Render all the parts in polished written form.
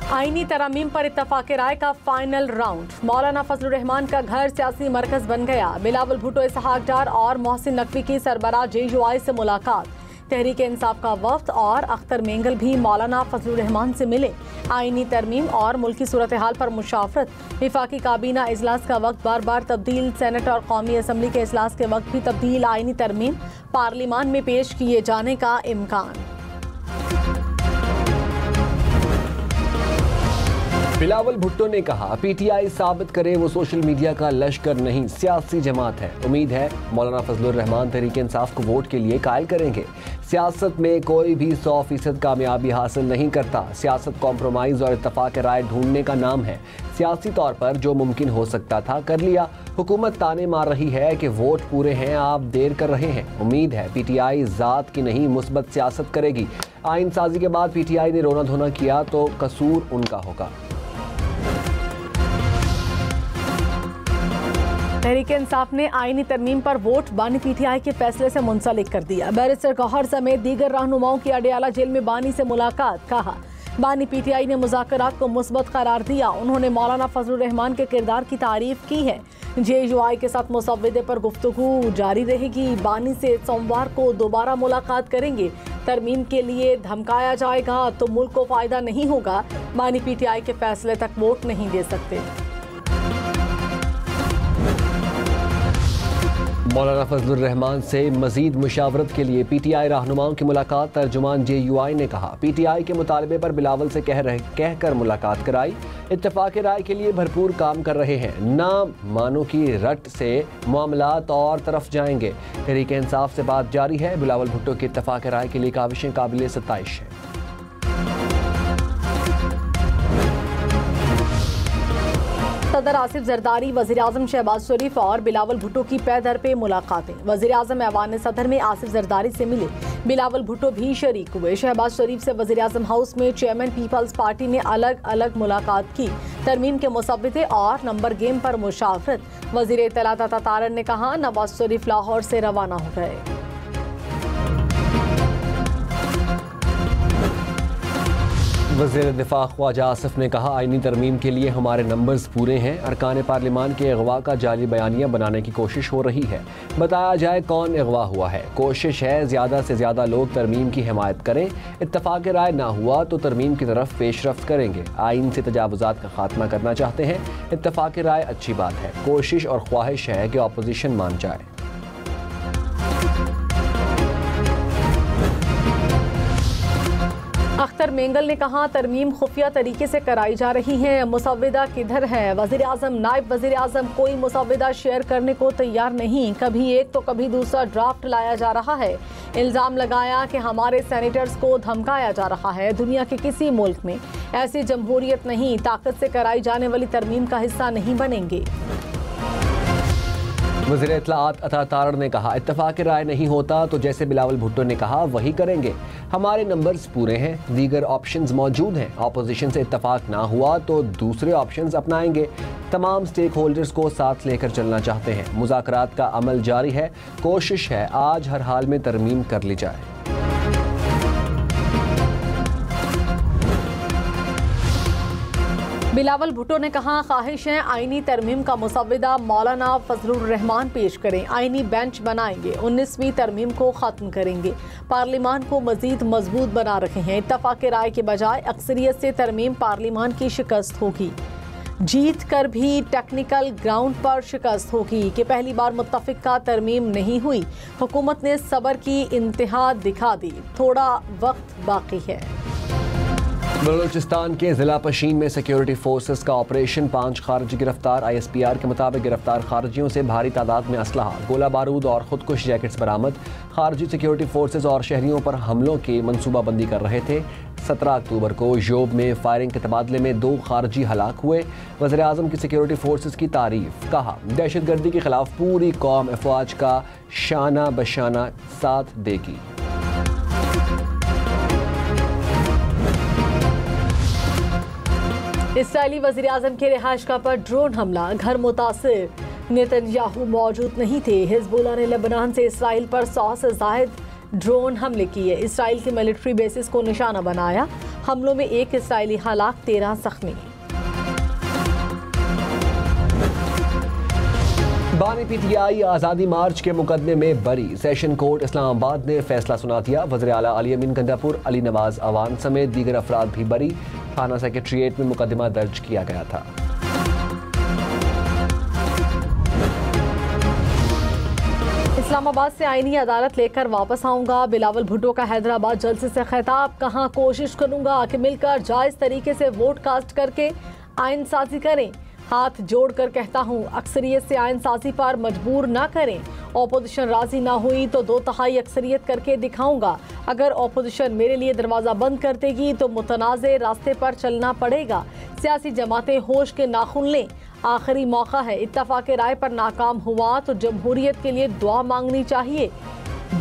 आईनी तरमीम पर इत्तफाक राय का फाइनल राउंड। मौलाना फजलुर रहमान का घर सियासी मरकज बन गया। बिलावल भुट्टो, इसहाक डार और मोहसिन नकवी की सरबराह JUI से मुलाकात। तहरीक इंसाफ का वफ्द और अख्तर मेंगल भी मौलाना फजलुर रहमान से मिले। आईनी तरमीम और मुल्की सूरत हाल पर मुशावरत। विफाकी काबीना इजलास का वक्त बार बार तब्दील। सेनेट और कौमी असम्बली के इजलास के वक्त भी तब्दील। आईनी तरमीम पार्लिमान में पेश किए जाने का इम्कान। बिलावल भुट्टो ने कहा, PTI साबित करे वो सोशल मीडिया का लश्कर नहीं, सियासी जमात है। उम्मीद है मौलाना फजलुर रहमान तहरीक इंसाफ को वोट के लिए कायल करेंगे। सियासत में कोई भी 100% कामयाबी हासिल नहीं करता। सियासत कॉम्प्रोमाइज़ और इत्तफाक राय ढूंढने का नाम है। सियासी तौर पर जो मुमकिन हो सकता था कर लिया। हुकूमत ताने मार रही है कि वोट पूरे हैं, आप देर कर रहे हैं। उम्मीद है PTI ज़ात की नहीं मुस्बत सियासत करेगी। आइन साजी के बाद PTI ने रोना धोना किया तो कसूर उनका होगा। तहरीक इंसाफ ने आईनी तरमीम पर वोट बानी PTI के फैसले से मुंसलिक कर दिया। बैरिस्टर गौहर समेत दीगर रहनुमाओं की अडियाला जेल में बानी से मुलाकात। कहा, बानी PTI ने मुज़ाकरात को मुस्बत करार दिया। उन्होंने मौलाना फजलुर रहमान के किरदार की तारीफ की है। JUI के साथ मुसव्विदे पर गुफ्तगू जारी रहेगी। बानी से सोमवार को दोबारा मुलाकात करेंगे। तरमीम के लिए धमकाया जाएगा तो मुल्क को फायदा नहीं होगा। बानी PTI के फैसले तक वोट नहीं दे सकते। मौलाना फजलुर रहमान से मजीद मुशावरत के लिए PTI रहनुमाओं की मुलाकात। तर्जुमान JUI ने कहा, PTI के मुतालबे पर बिलावल से कहकर मुलाकात कराई। इत्तफाक राय के लिए भरपूर काम कर रहे हैं। ना मानो की रट से मामलात और तरफ जाएंगे। तहरीक इंसाफ से बात जारी है। बिलावल भुट्टो की इत्तफाक राय के लिए काविशें काबिल सताइश है। सदर आसिफ जरदारी, वज़ीर आज़म शहबाज शरीफ और बिलावल भुट्टो की पै दर पे मुलाकातें। वज़ीर आज़म ऐवान सदर में आसिफ जरदारी से मिले। बिलावल भुट्टो भी शरीक हुए। शहबाज शरीफ से वज़ीर आज़म हाउस में चेयरमैन पीपल्स पार्टी ने अलग अलग मुलाकात की। तरमीम के मुसव्विदे और नंबर गेम पर मुशावरत। वज़ीर इत्तलात अता तारन ने कहा, नवाज शरीफ लाहौर से रवाना हो गए। वज़ीर दिफा ख्वाजा आसिफ ने कहा, आईनी तरमीम के लिए हमारे नंबर्स पूरे हैं। अरकान पार्लिमान के अगवा का जाली बयानिया बनाने की कोशिश हो रही है। बताया जाए कौन अगवा हुआ है। कोशिश है ज़्यादा से ज़्यादा लोग तरमीम की हिमायत करें। इत्तफाक राय ना हुआ तो तरमीम की तरफ पेशरफ्त करेंगे। आइन से तजावुज़ात का खात्मा करना चाहते हैं। इत्तफाक राय अच्छी बात है। कोशिश और ख्वाहिश है कि अपोजिशन मान जाए। अख्तर मेंगल ने कहा, तरमीम खुफिया तरीके से कराई जा रही है। मुसव्विदा किधर है? वज़ीर आज़म, नायब वज़ीर आज़म कोई मुसव्विदा शेयर करने को तैयार नहीं। कभी एक तो कभी दूसरा ड्राफ्ट लाया जा रहा है। इल्ज़ाम लगाया कि हमारे सेनेटर्स को धमकाया जा रहा है। दुनिया के किसी मुल्क में ऐसी जमहूरियत नहीं। ताकत से कराई जाने वाली तरमीम का हिस्सा नहीं बनेंगे। वज़ीर इत्तलात अता तारन ने कहा, इत्तफाक राय नहीं होता तो जैसे बिलावल भुट्टो ने कहा वही करेंगे। हमारे नंबर्स पूरे हैं। दीगर ऑप्शंस मौजूद हैं। अपोजिशन से इत्तफाक ना हुआ तो दूसरे ऑप्शंस अपनाएंगे। तमाम स्टेक होल्डर्स को साथ लेकर चलना चाहते हैं। मुज़ाकरात का अमल जारी है। कोशिश है आज हर हाल में तरमीम कर ली जाए। बिलावल भुट्टो ने कहा, ख्वाहिश है आईनी तरमीम का मुसव्विदा मौलाना फजलुर रहमान पेश करें। आईनी बेंच बनाएंगे। 19वीं तरमीम को ख़त्म करेंगे। पार्लिमान को मजीद मजबूत बना रहे हैं। इत्तफाक राय के बजाय अक्सरियत से तरमीम पार्लिमान की शिकस्त होगी। जीत कर भी टेक्निकल ग्राउंड पर शिकस्त होगी कि पहली बार मुत्तफिका तरमीम नहीं हुई। हुकूमत ने सब्र की इंतहा दिखा दी। थोड़ा वक्त बाकी है। बलूचिस्तान के ज़िला पशीन में सिक्योरिटी फोर्सेस का ऑपरेशन। 5 खारजी गिरफ्तार। ISPR के मुताबिक गिरफ्तार खारजियों से भारी तादाद में असलहा, गोला बारूद और खुदकुश जैकेट्स बरामद। खारजी सिक्योरिटी फोर्सेस और शहरियों पर हमलों की मनसूबाबंदी कर रहे थे। 17 अक्टूबर को योब में फायरिंग के तबादले में 2 खारजी हलाक हुए। वज़ीर आज़म की सिक्योरिटी फोर्सेस की तारीफ। कहा, दहशतगर्दी के खिलाफ पूरी कौम अफवाज का शाना बशाना साथ देगी। इसराइली वज़ीर आज़म के रिहाइशगाह पर ड्रोन हमला, घर मुतासिर। नेतन्याहू मौजूद नहीं थे। हिज़्बुल्लाह ने लेबनान से इसराइल पर 100 से ज़ायद ड्रोन हमले किए। इसराइल के मिलिट्री बेसिस को निशाना बनाया। हमलों में 1 इसराइली हलाक, 13 जख्मी। बानी पीटीआई आज़ादी मार्च के मुकदमे में बरी। सेशन कोर्ट इस्लामाबाद ने फैसला सुना दिया। वज़ीर आला अली अमीन गंडापुर, अली नवाज अवान समेत दीगर अफराद भी बरी। थाना सेक्रेटरीट में मुकदमा दर्ज किया गया था। इस्लामाबाद से आईनी अदालत लेकर वापस आऊंगा। बिलावल भुट्टो का हैदराबाद जलसे से खिताब। कहाँ कोशिश करूंगा कि मिलकर जायज तरीके से वोट कास्ट करके आइन साजी करें। हाथ जोड़कर कहता हूं, अक्सरियत से आइन साजी पर मजबूर ना करें। ऑपोजिशन राजी ना हुई तो 2/3 अक्सरियत करके दिखाऊंगा। अगर ऑपोजिशन मेरे लिए दरवाज़ा बंद कर देगी तो मुतनाज़े रास्ते पर चलना पड़ेगा। सियासी जमातें होश के नाखून लें, आखिरी मौका है। इत्तफाक राय पर नाकाम हुआ तो जमहूरियत के लिए दुआ मांगनी चाहिए।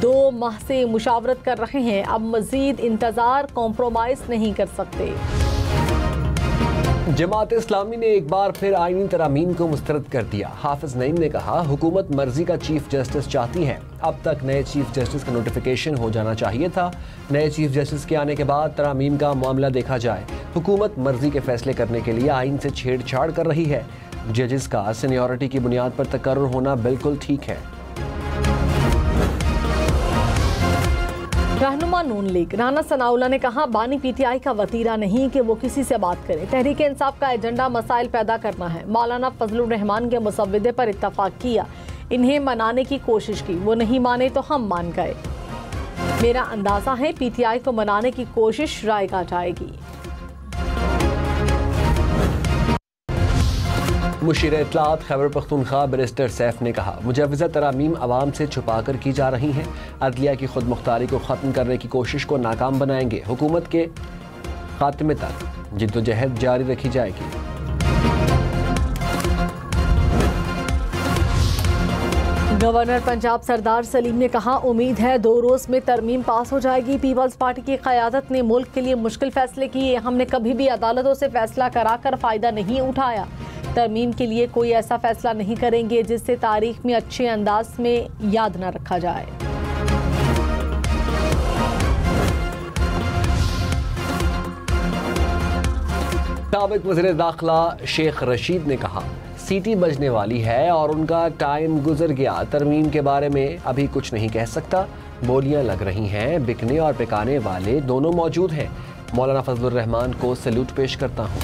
2 माह से मुशावरत कर रहे हैं, अब मजीद इंतज़ार, कॉम्प्रोमाइज़ नहीं कर सकते। जमात इस्लामी ने एक बार फिर आईनी तरामीम को मुस्तरद कर दिया। हाफिज नईम ने कहा, हुकूमत मर्जी का चीफ जस्टिस चाहती है। अब तक नए चीफ जस्टिस का नोटिफिकेशन हो जाना चाहिए था। नए चीफ जस्टिस के आने के बाद तरामीम का मामला देखा जाए। हुकूमत मर्जी के फैसले करने के लिए आइन से छेड़छाड़ कर रही है। जजेस का सीनियरिटी की बुनियाद पर तकर्रुर होना बिल्कुल ठीक है। रहनुमा नून लीग राना सनाउल्लाह ने कहा, बानी पीटीआई का वतीरा नहीं कि वो किसी से बात करे। तहरीक इंसाफ का एजेंडा मसाइल पैदा करना है। मौलाना फजलुर रहमान के मुसव्विदे पर इत्तफाक किया, इन्हें मनाने की कोशिश की, वो नहीं माने तो हम मान गए। मेरा अंदाजा है पीटीआई को मनाने की कोशिश रायगा जाएगी। मुशीर इत्तलात खैबर पख्तूनख्वा बैरिस्टर सैफ ने कहा, मुजव्वज़ा तरामीम अवाम से छुपा कर की जा रही हैं। अदलिया की खुद मुख्तारी को ख़त्म करने की कोशिश को नाकाम बनाएंगे। हुकूमत के खात्मे तक जिद्दोजहद जारी रखी जाएगी। गवर्नर पंजाब सरदार सलीम ने कहा, उम्मीद है 2 रोज़ में तरमीम पास हो जाएगी। पीपल्स पार्टी की क़यादत ने मुल्क के लिए मुश्किल फैसले किए। हमने कभी भी अदालतों से फैसला कराकर फ़ायदा नहीं उठाया। तरमीम के लिए कोई ऐसा फैसला नहीं करेंगे जिससे तारीख में अच्छे अंदाज में याद न रखा जाए। साबिक वज़ीर दाखिला शेख रशीद ने कहा, सीटी बजने वाली है और उनका टाइम गुजर गया। तरमीम के बारे में अभी कुछ नहीं कह सकता। बोलियां लग रही हैं, बिकने और बिकाने वाले दोनों मौजूद हैं। मौलाना फजलुर रहमान को सैल्यूट पेश करता हूँ।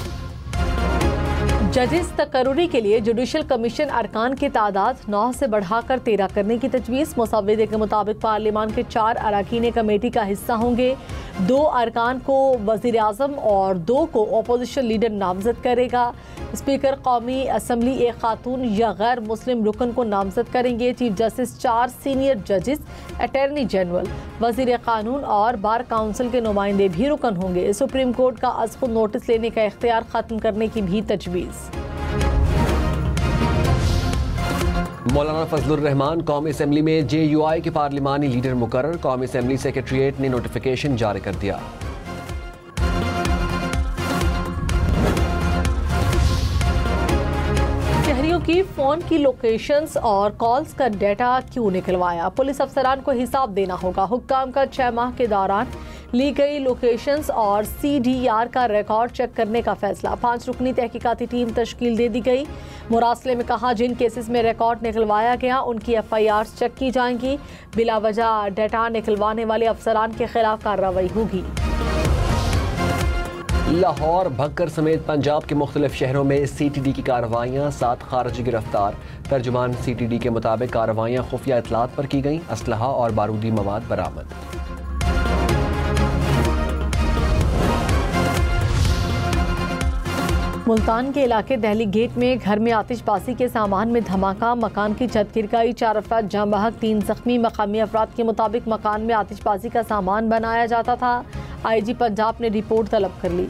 जजेस तकर्रुरी के लिए जुडिशल कमीशन अरकान की तादाद 9 से बढ़ाकर 13 करने की तजवीज़। मुसव्विदे के मुताबिक पार्लियामान के 4 अरकान कमेटी का हिस्सा होंगे। 2 अरकान को वज़ीर आज़म और 2 को अपोजिशन लीडर नामजद करेगा। स्पीकर कौमी असम्बली एक खातून या गैर मुस्लिम रुकन को नामजद करेंगे। चीफ जस्टिस 4 सीनियर जजेस, अटॉर्नी जनरल, वज़ीर कानून और बार काउंसिल के नुमाइंदे भी रुकन होंगे। सुप्रीम कोर्ट का अज़ खुद नोटिस लेने का इख्तियार ख़त्म करने की भी तजवीज़। मौलाना फजलुर रहमान कौमी असम्बली में JUI के पार्लिमानी लीडर मुकर्रर। कौमी असम्बली सेक्रेटरीट ने नोटिफिकेशन जारी कर दिया। शहरियों की फ़ोन की लोकेशंस और कॉल्स का डेटा क्यों निकलवाया? पुलिस अफसरान को हिसाब देना होगा। हुक्काम का 6 माह के दौरान ली गई लोकेशंस और CDR का रिकॉर्ड चेक करने का फैसला। 5 रुकनी तहकीकाती टीम तश्कील दे दी गई। मुरासले में कहा, जिन केसेस में रिकॉर्ड निकलवाया गया उनकी FIRs चेक की जाएंगी। बिला वजह डाटा निकलवाने वाले अफसरान के खिलाफ कार्रवाई होगी। लाहौर, भक्कर समेत पंजाब के मुख्तलिफ शहरों में CTD की कार्रवाइयाँ, 7 खारजी गिरफ्तार। तर्जुमान CTD के मुताबिक कार्रवाइयाँ खुफिया इतलात पर की गईं। असलहा और बारूदी मवाद बरामद। मुल्तान के इलाके दहली गेट में घर में आतिशबाजी के सामान में धमाका, मकान की छत गिर गई, 4 अफराद जाँ बहक, 3 जख्मी। मकामी अफराद के मुताबिक मकान में आतिशबाजी का सामान बनाया जाता था। IG पंजाब ने रिपोर्ट तलब कर ली।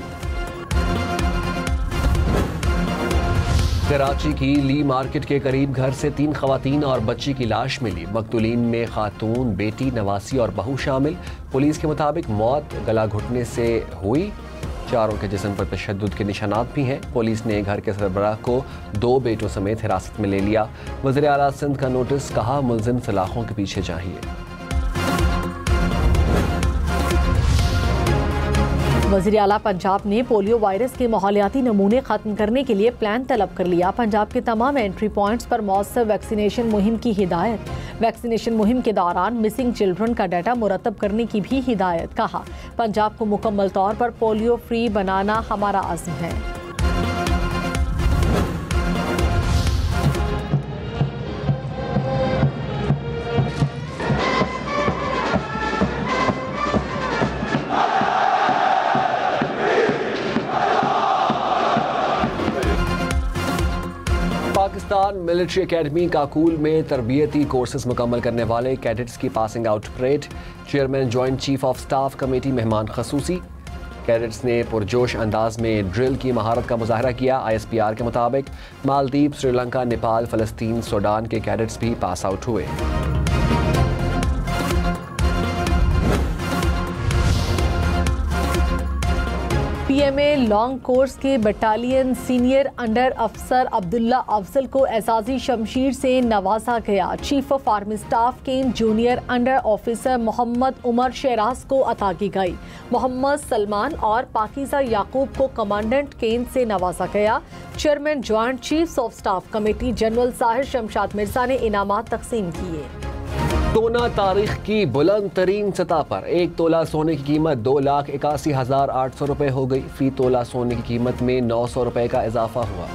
कराची की ली मार्केट के करीब घर से 3 खवातीन और बच्ची की लाश मिली। मकतूलीन में खातून, बेटी, नवासी और बहू शामिल। पुलिस के मुताबिक मौत गला घुटने से हुई। चारों के जिस्म पर तशद्दुद के निशानात भी हैं। पुलिस ने घर के सरबराह को 2 बेटों समेत हिरासत में ले लिया। वज़ीर आला सिंध का नोटिस, कहा मुल्जिम सलाखों के पीछे चाहिए। वज़ीर आला पंजाब ने पोलियो वायरस के माहौलियाती नमूने खत्म करने के लिए प्लान तलब कर लिया। पंजाब के तमाम एंट्री पॉइंट्स पर मौसर वैक्सीनेशन मुहिम की हिदायत। वैक्सीनेशन मुहिम के दौरान मिसिंग चिल्ड्रन का डाटा मुरतब करने की भी हिदायत। कहा, पंजाब को मुकम्मल तौर पर पोलियो फ्री बनाना हमारा अज़्म है। पाकिस्तान मिलिट्री एकेडमी काकूल में तरबियती कोर्सेज मुकम्मल करने वाले कैडेट्स की passing out parade. Chairman joint chief of staff committee मेहमान खसूसी। कैडेट्स ने पुरजोश अंदाज में ड्रिल की महारत का मुजाहरा किया। ISPR के मुताबिक मालदीव, श्रीलंका, नेपाल, फ़लस्तीन, सूडान के कैडेट्स भी पास आउट हुए। PMA लॉन्ग कोर्स के बटालियन सीनियर अंडर अफसर अब्दुल्ला अफजल को एजाजी शमशीर से नवाजा गया। Chief of army staff cum junior under officer Mohammad Umar Sheraz को अता की गई। मोहम्मद सलमान और पाकिजा याकूब को कमांडेंट केन से नवाजा गया। Chairman joint chiefs of staff committee general Sahir Shamshad Mirza ने इनामात तकसीम किए। सोना तारीख की बुलंद तरीन सतह पर 1 तोला सोने की कीमत 2,81,800 रुपये हो गई। फी तोला सोने की कीमत में 900 रुपये का इजाफा हुआ।